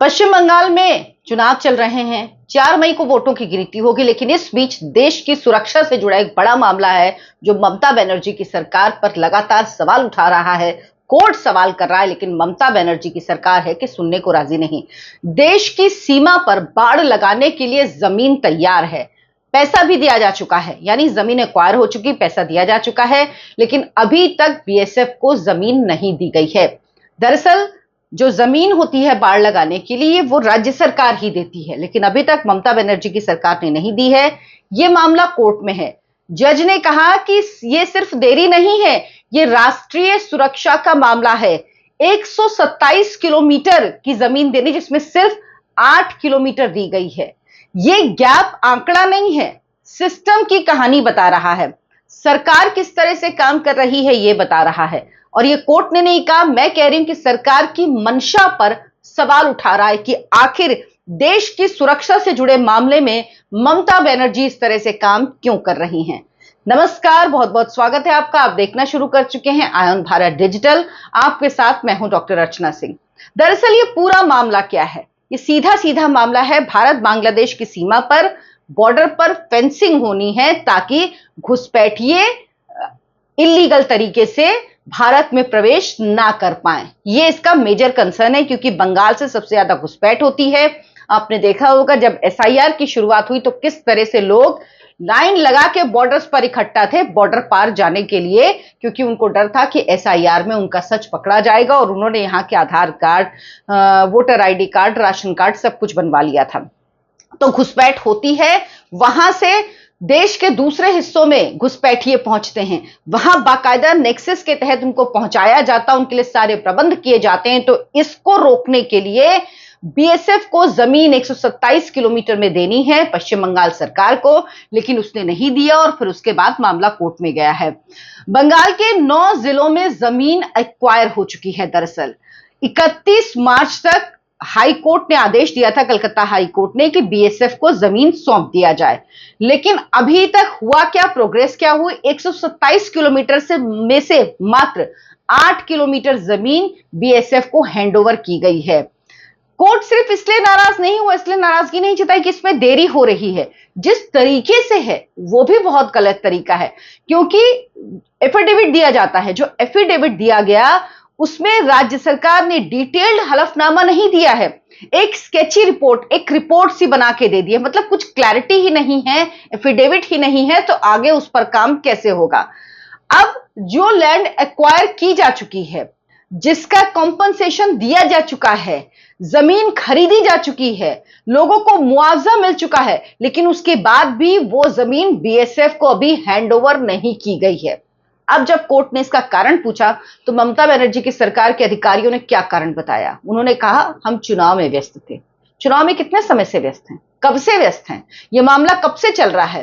पश्चिम बंगाल में चुनाव चल रहे हैं। 4 मई को वोटों की गिनती होगी, लेकिन इस बीच देश की सुरक्षा से जुड़ा एक बड़ा मामला है जो ममता बनर्जी की सरकार पर लगातार सवाल उठा रहा है। कोर्ट सवाल कर रहा है, लेकिन ममता बनर्जी की सरकार है कि सुनने को राजी नहीं। देश की सीमा पर बाड़ लगाने के लिए जमीन तैयार है, पैसा भी दिया जा चुका है, यानी जमीन एक्वायर हो चुकी, पैसा दिया जा चुका है, लेकिन अभी तक बीएसएफ को जमीन नहीं दी गई है। दरअसल जो जमीन होती है बाड़ लगाने के लिए वो राज्य सरकार ही देती है, लेकिन अभी तक ममता बनर्जी की सरकार ने नहीं दी है। ये मामला कोर्ट में है। जज ने कहा कि ये सिर्फ देरी नहीं है, ये राष्ट्रीय सुरक्षा का मामला है। 127 किलोमीटर की जमीन देनी, जिसमें सिर्फ 8 किलोमीटर दी गई है। ये गैप आंकड़ा नहीं है, सिस्टम की कहानी बता रहा है। सरकार किस तरह से काम कर रही है ये बता रहा है। और ये कोर्ट ने नहीं कहा, मैं कह रही हूं कि सरकार की मंशा पर सवाल उठा रहा है कि आखिर देश की सुरक्षा से जुड़े मामले में ममता बनर्जी इस तरह से काम क्यों कर रही हैं। नमस्कार, बहुत बहुत स्वागत है आपका। आप देखना शुरू कर चुके हैं आयन भारत डिजिटल। आपके साथ मैं हूं डॉक्टर अर्चना सिंह। दरअसल ये पूरा मामला क्या है? ये सीधा सीधा मामला है, भारत बांग्लादेश की सीमा पर बॉर्डर पर फेंसिंग होनी है ताकि घुसपैठिए इलीगल तरीके से भारत में प्रवेश ना कर पाए। ये इसका मेजर कंसर्न है, क्योंकि बंगाल से सबसे ज्यादा घुसपैठ होती है। आपने देखा होगा जब एसआईआर की शुरुआत हुई तो किस तरह से लोग लाइन लगा के बॉर्डर्स पर इकट्ठा थे बॉर्डर पार जाने के लिए, क्योंकि उनको डर था कि एसआईआर में उनका सच पकड़ा जाएगा। और उन्होंने यहाँ के Aadhaar card, voter ID card, ration card सब कुछ बनवा लिया था। तो घुसपैठ होती है, वहां से देश के दूसरे हिस्सों में घुसपैठिए पहुंचते हैं, वहां बाकायदा नेक्सस के तहत उनको पहुंचाया जाता, उनके लिए सारे प्रबंध किए जाते हैं। तो इसको रोकने के लिए बीएसएफ को जमीन 127 किलोमीटर में देनी है पश्चिम बंगाल सरकार को, लेकिन उसने नहीं दिया और फिर उसके बाद मामला कोर्ट में गया है। बंगाल के 9 जिलों में जमीन एक्वायर हो चुकी है। दरअसल 31 मार्च तक हाई कोर्ट ने आदेश दिया था, कलकत्ता हाई कोर्ट ने, कि बीएसएफ को जमीन सौंप दिया जाए, लेकिन अभी तक हुआ क्या, प्रोग्रेस क्या हुई? 127 किलोमीटर में से मात्र 8 किलोमीटर जमीन बीएसएफ को हैंडओवर की गई है। कोर्ट सिर्फ इसलिए नाराज नहीं हुआ, इसलिए नाराजगी नहीं जताई कि इसमें देरी हो रही है। जिस तरीके से है वो भी बहुत गलत तरीका है, क्योंकि एफिडेविट दिया जाता है। जो एफिडेविट दिया गया उसमें राज्य सरकार ने डिटेल्ड हलफनामा नहीं दिया है, एक स्केची रिपोर्ट, एक रिपोर्ट सी बना के दे दी है। मतलब कुछ क्लैरिटी ही नहीं है, एफिडेविट ही नहीं है, तो आगे उस पर काम कैसे होगा? अब जो लैंड एक्वायर की जा चुकी है, जिसका कॉम्पनसेशन दिया जा चुका है, जमीन खरीदी जा चुकी है, लोगों को मुआवजा मिल चुका है, लेकिन उसके बाद भी वो जमीन बीएसएफ को अभी हैंडओवर नहीं की गई है। अब जब कोर्ट ने इसका कारण पूछा तो ममता बनर्जी की सरकार के अधिकारियों ने क्या कारण बताया? उन्होंने कहा, हम चुनाव में व्यस्त थे। चुनाव में कितने समय से व्यस्त हैं? कब से व्यस्त हैं? यह मामला कब से चल रहा है?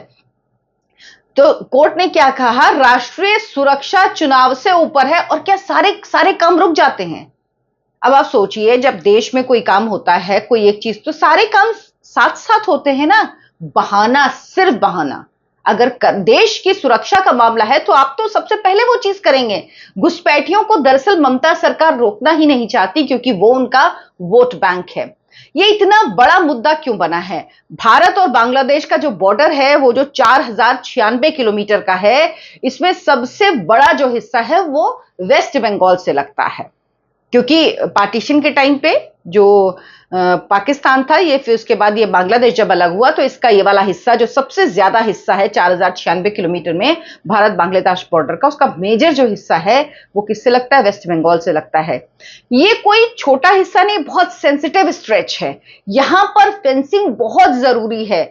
तो कोर्ट ने क्या कहा, राष्ट्रीय सुरक्षा चुनाव से ऊपर है। और क्या सारे काम रुक जाते हैं? अब आप सोचिए, जब देश में कोई काम होता है, कोई एक चीज, तो सारे काम साथ साथ होते हैं ना। बहाना, सिर्फ बहाना। अगर देश की सुरक्षा का मामला है तो आप तो सबसे पहले वो चीज करेंगे। घुसपैठियों को दरअसल ममता सरकार रोकना ही नहीं चाहती, क्योंकि वो उनका वोट बैंक है। ये इतना बड़ा मुद्दा क्यों बना है? भारत और बांग्लादेश का जो बॉर्डर है वो जो 4096 किलोमीटर का है, इसमें सबसे बड़ा जो हिस्सा है वो वेस्ट बंगाल से लगता है, क्योंकि पार्टीशन के टाइम पे जो पाकिस्तान था, ये फिर उसके बाद ये बांग्लादेश जब अलग हुआ तो इसका ये वाला हिस्सा जो सबसे ज्यादा हिस्सा है 4096 किलोमीटर में भारत बांग्लादेश बॉर्डर का, उसका मेजर जो हिस्सा है वो किससे लगता है? वेस्ट बंगाल से लगता है। ये कोई छोटा हिस्सा नहीं, बहुत सेंसिटिव स्ट्रेच है। यहां पर फेंसिंग बहुत जरूरी है,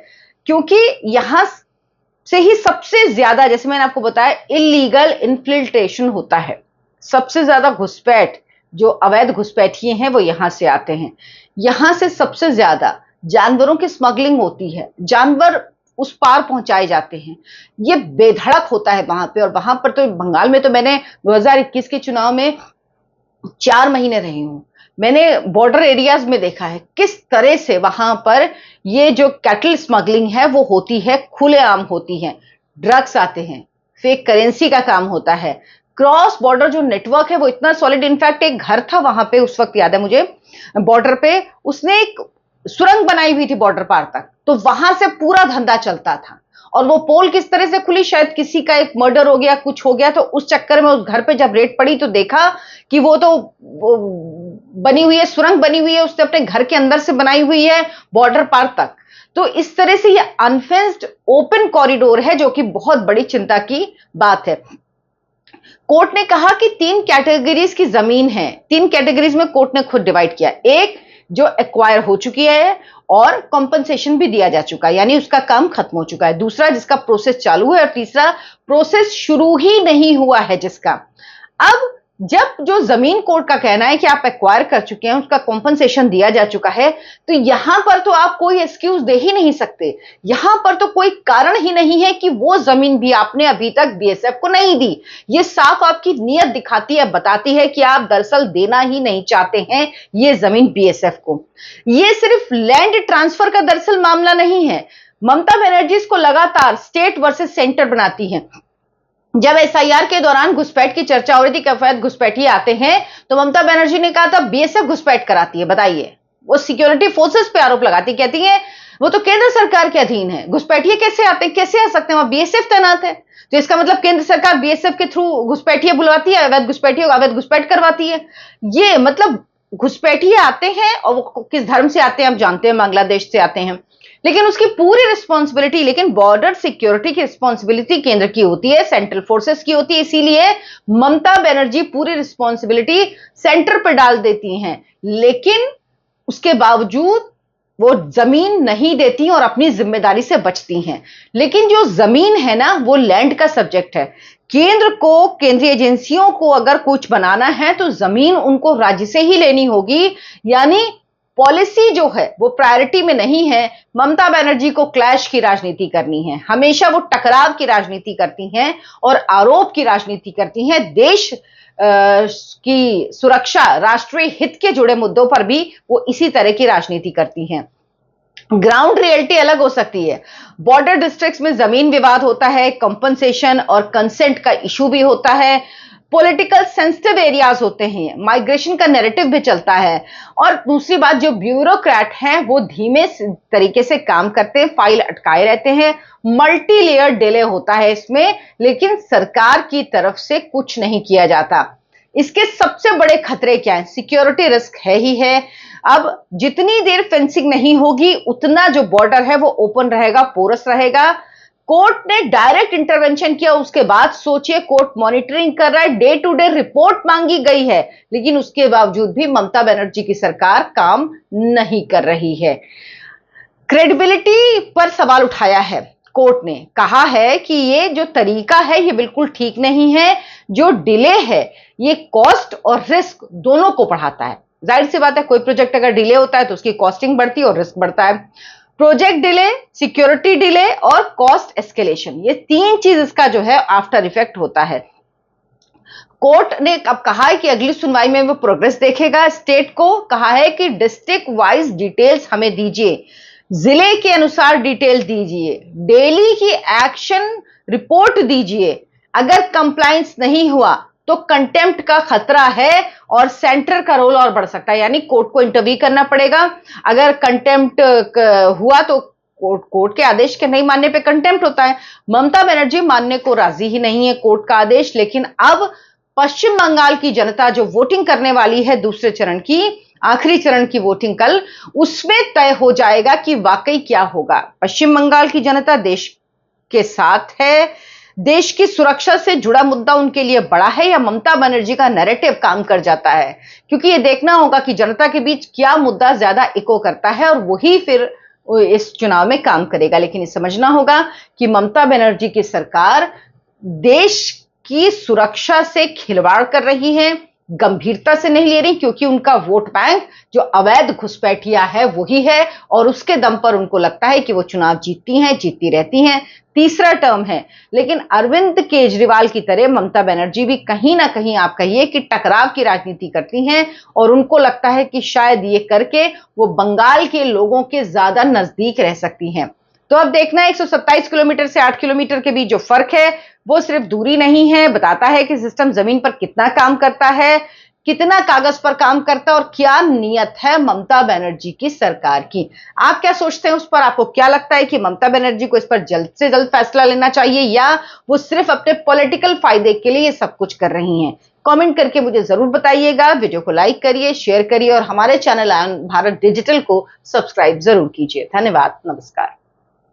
क्योंकि यहां से ही सबसे ज्यादा, जैसे मैंने आपको बताया, इलीगल इन्फिल्ट्रेशन होता है। सबसे ज्यादा घुसपैठ, जो अवैध घुसपैठिए हैं, वो यहां से आते हैं। यहां से सबसे ज्यादा जानवरों की स्मगलिंग होती है, जानवर उस पार पहुंचाए जाते हैं। ये बेधड़क होता है वहां पे। और वहां पर तो बंगाल में तो मैंने 2021 के चुनाव में 4 महीने रही हूं, मैंने बॉर्डर एरियाज में देखा है किस तरह से वहां पर ये जो कैटल स्मगलिंग है वो होती है, खुलेआम होती है। ड्रग्स आते हैं, फेक करेंसी का काम होता है, क्रॉस बॉर्डर जो नेटवर्क है वो इतना सॉलिड, इनफैक्ट एक घर था वहां पे, उस वक्त याद है मुझे, बॉर्डर पे उसने एक सुरंग बनाई हुई थी बॉर्डर पार तक, तो वहां से पूरा धंधा चलता था। और वो पोल किस तरह से खुली, शायद किसी का एक मर्डर हो गया, कुछ हो गया, तो उस चक्कर में उस घर पे जब रेड पड़ी तो देखा कि वो तो बनी हुई है, सुरंग बनी हुई है, उसने अपने घर के अंदर से बनाई हुई है बॉर्डर पार तक। तो इस तरह से ये अनफेंस्ड ओपन कॉरिडोर है, जो कि बहुत बड़ी चिंता की बात है। कोर्ट ने कहा कि 3 कैटेगरीज की जमीन है, 3 कैटेगरीज में कोर्ट ने खुद डिवाइड किया। एक जो एक्वायर हो चुकी है और कॉम्पनसेशन भी दिया जा चुका है, यानी उसका काम खत्म हो चुका है। दूसरा जिसका प्रोसेस चालू है, और तीसरा प्रोसेस शुरू ही नहीं हुआ है जिसका। अब जब जो जमीन कोर्ट का कहना है कि आप एक्वायर कर चुके हैं, उसका कॉम्पनसेशन दिया जा चुका है, तो यहां पर तो आप कोई एक्सक्यूज दे ही नहीं सकते। यहां पर तो कोई कारण ही नहीं है कि वो जमीन भी आपने अभी तक बीएसएफ को नहीं दी। ये साफ आपकी नीयत दिखाती है, बताती है कि आप दरअसल देना ही नहीं चाहते हैं ये जमीन बीएसएफ को। ये सिर्फ लैंड ट्रांसफर का दरअसल मामला नहीं है। ममता बनर्जी इसको लगातार स्टेट वर्सेस सेंटर बनाती है। जब एसआईआर के दौरान घुसपैठ की चर्चा हो रही थी कि अवैध घुसपैठी आते हैं, तो ममता बनर्जी ने कहा था बीएसएफ घुसपैठ कराती है। बताइए, वो सिक्योरिटी फोर्सेस पे आरोप लगाती, कहती है वो तो केंद्र सरकार के अधीन है, घुसपैठिए कैसे आते हैं, कैसे आ सकते हैं, वहां बीएसएफ तैनात है। तो इसका मतलब केंद्र सरकार बीएसएफ के थ्रू घुसपैठिए बुलवाती है, अवैध घुसपैठ करवाती है। ये मतलब घुसपैठिए आते हैं, और वो किस धर्म से आते हैं आप जानते हैं, बांग्लादेश से आते हैं, लेकिन उसकी पूरी रिस्पॉन्सिबिलिटी, लेकिन बॉर्डर सिक्योरिटी की रिस्पॉन्सिबिलिटी केंद्र की होती है, सेंट्रल फोर्सेस की होती है। इसीलिए ममता बनर्जी पूरी रिस्पॉन्सिबिलिटी सेंटर पर डाल देती हैं, लेकिन उसके बावजूद वो जमीन नहीं देती और अपनी जिम्मेदारी से बचती हैं। लेकिन जो जमीन है ना, वो लैंड का सब्जेक्ट है। केंद्र को, केंद्रीय एजेंसियों को अगर कुछ बनाना है तो जमीन उनको राज्य से ही लेनी होगी, यानी पॉलिसी जो है वो प्रायोरिटी में नहीं है। ममता बनर्जी को क्लैश की राजनीति करनी है, हमेशा वो टकराव की राजनीति करती हैं और आरोप की राजनीति करती हैं। देश की सुरक्षा, राष्ट्रीय हित के जुड़े मुद्दों पर भी वो इसी तरह की राजनीति करती हैं। ग्राउंड रियलिटी अलग हो सकती है। बॉर्डर डिस्ट्रिक्ट्स में जमीन विवाद होता है, कंपनसेशन और कंसेंट का इशू भी होता है, पॉलिटिकल सेंसिटिव एरियाज होते हैं, माइग्रेशन का नैरेटिव भी चलता है। और दूसरी बात, जो ब्यूरोक्रेट हैं वो धीमे तरीके से काम करते हैं, फाइल अटकाए रहते हैं, मल्टी लेयर डिले होता है इसमें, लेकिन सरकार की तरफ से कुछ नहीं किया जाता। इसके सबसे बड़े खतरे क्या हैं? सिक्योरिटी रिस्क है ही है। अब जितनी देर फेंसिंग नहीं होगी, उतना जो बॉर्डर है वो ओपन रहेगा, पोरस रहेगा। कोर्ट ने डायरेक्ट इंटरवेंशन किया, उसके बाद सोचिए कोर्ट मॉनिटरिंग कर रहा है, डे टू डे रिपोर्ट मांगी गई है, लेकिन उसके बावजूद भी ममता बनर्जी की सरकार काम नहीं कर रही है। क्रेडिबिलिटी पर सवाल उठाया है कोर्ट ने, कहा है कि ये जो तरीका है ये बिल्कुल ठीक नहीं है। जो डिले है ये कॉस्ट और रिस्क दोनों को बढ़ाता है। जाहिर सी बात है, कोई प्रोजेक्ट अगर डिले होता है तो उसकी कॉस्टिंग बढ़ती है और रिस्क बढ़ता है। प्रोजेक्ट डिले, सिक्योरिटी डिले और कॉस्ट एस्केलेशन, ये 3 चीज इसका जो है आफ्टर इफेक्ट होता है। कोर्ट ने अब कहा है कि अगली सुनवाई में वो प्रोग्रेस देखेगा। स्टेट को कहा है कि डिस्ट्रिक्ट वाइज डिटेल्स हमें दीजिए, जिले के अनुसार डिटेल दीजिए, डेली की एक्शन रिपोर्ट दीजिए। अगर कंप्लायंस नहीं हुआ तो कंटेम्प्ट का खतरा है और सेंटर का रोल और बढ़ सकता है, यानी कोर्ट को इंटरव्यू करना पड़ेगा। अगर कंटेम्प्ट हुआ तो कोर्ट के आदेश के नहीं मानने पे कंटेम्प्ट होता है। ममता बनर्जी मानने को राजी ही नहीं है कोर्ट का आदेश, लेकिन अब पश्चिम बंगाल की जनता जो वोटिंग करने वाली है दूसरे चरण की, आखिरी चरण की वोटिंग कल, उसमें तय हो जाएगा कि वाकई क्या होगा। पश्चिम बंगाल की जनता देश के साथ है, देश की सुरक्षा से जुड़ा मुद्दा उनके लिए बड़ा है, या ममता बनर्जी का नैरेटिव काम कर जाता है। क्योंकि ये देखना होगा कि जनता के बीच क्या मुद्दा ज्यादा इको करता है और वही फिर इस चुनाव में काम करेगा। लेकिन ये समझना होगा कि ममता बनर्जी की सरकार देश की सुरक्षा से खिलवाड़ कर रही है, गंभीरता से नहीं ले रही, क्योंकि उनका वोट बैंक जो अवैध घुसपैठिया है वही है, और उसके दम पर उनको लगता है कि वो चुनाव जीतती हैं, जीतती रहती हैं, तीसरा टर्म है। लेकिन अरविंद केजरीवाल की तरह ममता बनर्जी भी कहीं ना कहीं आप कहिए कि टकराव की राजनीति करती हैं, और उनको लगता है कि शायद ये करके वो बंगाल के लोगों के ज्यादा नजदीक रह सकती हैं। तो अब देखना है 127 किलोमीटर से 8 किलोमीटर के बीच जो फर्क है वो सिर्फ दूरी नहीं है, बताता है कि सिस्टम जमीन पर कितना काम करता है, कितना कागज पर काम करता है और क्या नीयत है ममता बनर्जी की सरकार की। आप क्या सोचते हैं उस पर? आपको क्या लगता है कि ममता बनर्जी को इस पर जल्द से जल्द फैसला लेना चाहिए या वो सिर्फ अपने पॉलिटिकल फायदे के लिए सब कुछ कर रही हैं? कमेंट करके मुझे जरूर बताइएगा। वीडियो को लाइक करिए, शेयर करिए और हमारे चैनल आयन भारत डिजिटल को सब्सक्राइब जरूर कीजिए। धन्यवाद, नमस्कार।